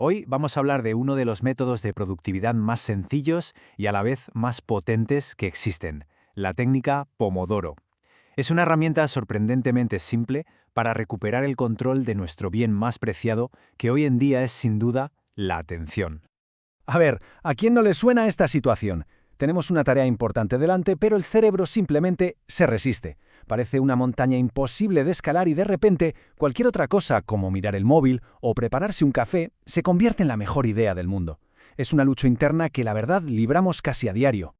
Hoy vamos a hablar de uno de los métodos de productividad más sencillos y a la vez más potentes que existen, la técnica Pomodoro. Es una herramienta sorprendentemente simple para recuperar el control de nuestro bien más preciado, que hoy en día es sin duda la atención. A ver, ¿a quién no le suena esta situación? Tenemos una tarea importante delante, pero el cerebro simplemente se resiste. Parece una montaña imposible de escalar y de repente cualquier otra cosa, como mirar el móvil o prepararse un café, se convierte en la mejor idea del mundo. Es una lucha interna que la verdad libramos casi a diario.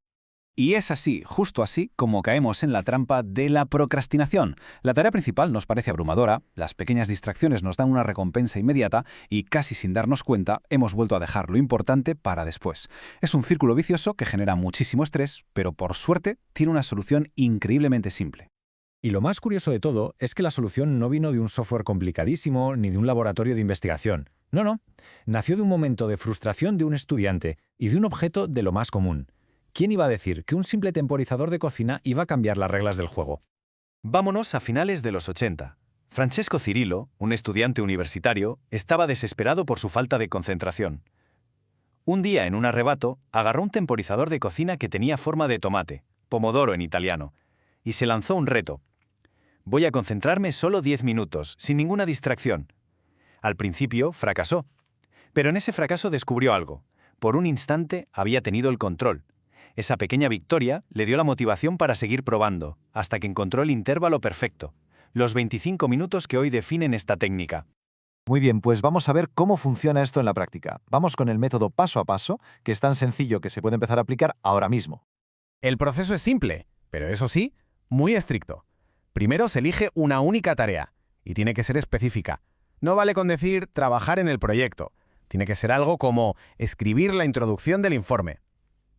Y es así, justo así, como caemos en la trampa de la procrastinación. La tarea principal nos parece abrumadora, las pequeñas distracciones nos dan una recompensa inmediata y, casi sin darnos cuenta, hemos vuelto a dejar lo importante para después. Es un círculo vicioso que genera muchísimo estrés, pero por suerte tiene una solución increíblemente simple. Y lo más curioso de todo es que la solución no vino de un software complicadísimo ni de un laboratorio de investigación. No. Nació de un momento de frustración de un estudiante y de un objeto de lo más común. ¿Quién iba a decir que un simple temporizador de cocina iba a cambiar las reglas del juego? Vámonos a finales de los 80. Francesco Cirillo, un estudiante universitario, estaba desesperado por su falta de concentración. Un día, en un arrebato, agarró un temporizador de cocina que tenía forma de tomate, pomodoro en italiano, y se lanzó un reto. Voy a concentrarme solo 10 minutos, sin ninguna distracción. Al principio, fracasó. Pero en ese fracaso descubrió algo. Por un instante había tenido el control. Esa pequeña victoria le dio la motivación para seguir probando, hasta que encontró el intervalo perfecto, los 25 minutos que hoy definen esta técnica. Muy bien, pues vamos a ver cómo funciona esto en la práctica. Vamos con el método paso a paso, que es tan sencillo que se puede empezar a aplicar ahora mismo. El proceso es simple, pero eso sí, muy estricto. Primero se elige una única tarea, y tiene que ser específica. No vale con decir trabajar en el proyecto. Tiene que ser algo como escribir la introducción del informe.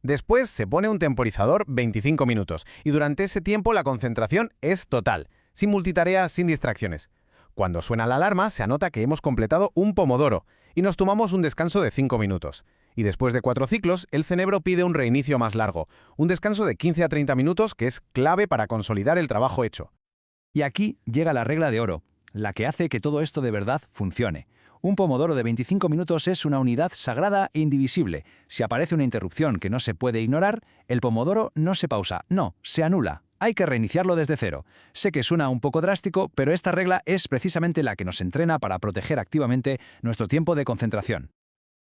Después se pone un temporizador 25 minutos y durante ese tiempo la concentración es total, sin multitarea, sin distracciones. Cuando suena la alarma se anota que hemos completado un pomodoro y nos tomamos un descanso de 5 minutos. Y después de 4 ciclos, el cerebro pide un reinicio más largo, un descanso de 15 a 30 minutos que es clave para consolidar el trabajo hecho. Y aquí llega la regla de oro, la que hace que todo esto de verdad funcione. Un pomodoro de 25 minutos es una unidad sagrada e indivisible. Si aparece una interrupción que no se puede ignorar, el pomodoro no se pausa, no, se anula. Hay que reiniciarlo desde cero. Sé que suena un poco drástico, pero esta regla es precisamente la que nos entrena para proteger activamente nuestro tiempo de concentración.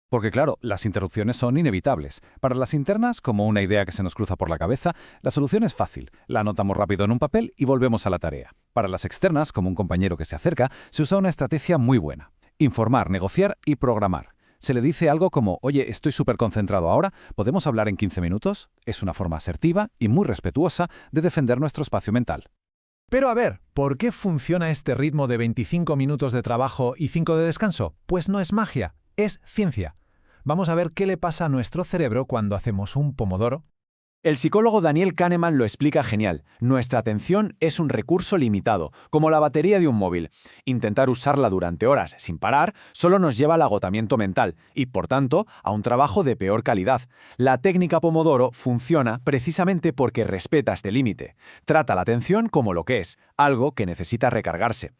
Porque claro, las interrupciones son inevitables. Para las internas, como una idea que se nos cruza por la cabeza, la solución es fácil. La anotamos rápido en un papel y volvemos a la tarea. Para las externas, como un compañero que se acerca, se usa una estrategia muy buena. Informar, negociar y programar. Se le dice algo como, oye, estoy súper concentrado ahora, ¿podemos hablar en 15 minutos? Es una forma asertiva y muy respetuosa de defender nuestro espacio mental. Pero a ver, ¿por qué funciona este ritmo de 25 minutos de trabajo y 5 de descanso? Pues no es magia, es ciencia. Vamos a ver qué le pasa a nuestro cerebro cuando hacemos un pomodoro. El psicólogo Daniel Kahneman lo explica genial. Nuestra atención es un recurso limitado, como la batería de un móvil. Intentar usarla durante horas sin parar solo nos lleva al agotamiento mental y, por tanto, a un trabajo de peor calidad. La técnica Pomodoro funciona precisamente porque respeta este límite. Trata la atención como lo que es, algo que necesita recargarse.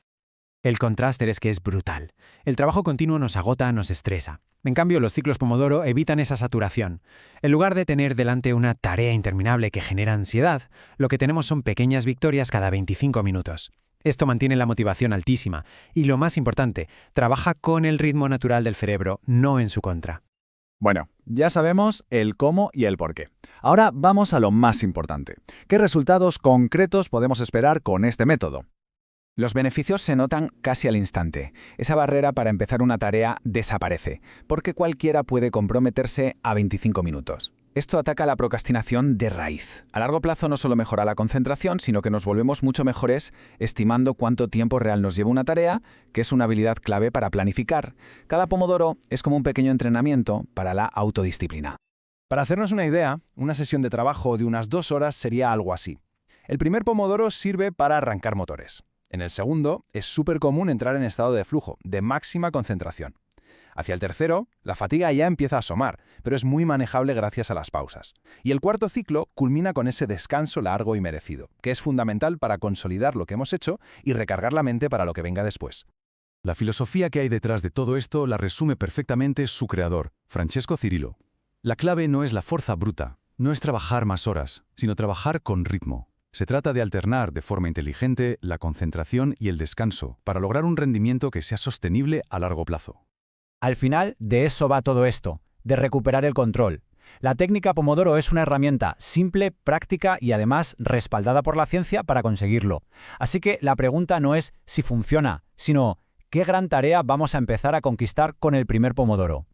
El contraste es que es brutal. El trabajo continuo nos agota, nos estresa. En cambio, los ciclos Pomodoro evitan esa saturación. En lugar de tener delante una tarea interminable que genera ansiedad, lo que tenemos son pequeñas victorias cada 25 minutos. Esto mantiene la motivación altísima y, lo más importante, trabaja con el ritmo natural del cerebro, no en su contra. Bueno, ya sabemos el cómo y el por qué. Ahora vamos a lo más importante. ¿Qué resultados concretos podemos esperar con este método? Los beneficios se notan casi al instante. Esa barrera para empezar una tarea desaparece, porque cualquiera puede comprometerse a 25 minutos. Esto ataca la procrastinación de raíz. A largo plazo no solo mejora la concentración, sino que nos volvemos mucho mejores estimando cuánto tiempo real nos lleva una tarea, que es una habilidad clave para planificar. Cada pomodoro es como un pequeño entrenamiento para la autodisciplina. Para hacernos una idea, una sesión de trabajo de unas 2 horas sería algo así. El primer pomodoro sirve para arrancar motores. En el segundo, es súper común entrar en estado de flujo, de máxima concentración. Hacia el tercero, la fatiga ya empieza a asomar, pero es muy manejable gracias a las pausas. Y el cuarto ciclo culmina con ese descanso largo y merecido, que es fundamental para consolidar lo que hemos hecho y recargar la mente para lo que venga después. La filosofía que hay detrás de todo esto la resume perfectamente su creador, Francesco Cirillo. La clave no es la fuerza bruta, no es trabajar más horas, sino trabajar con ritmo. Se trata de alternar de forma inteligente la concentración y el descanso para lograr un rendimiento que sea sostenible a largo plazo. Al final, de eso va todo esto, de recuperar el control. La técnica Pomodoro es una herramienta simple, práctica y además respaldada por la ciencia para conseguirlo. Así que la pregunta no es si funciona, sino ¿qué gran tarea vamos a empezar a conquistar con el primer Pomodoro?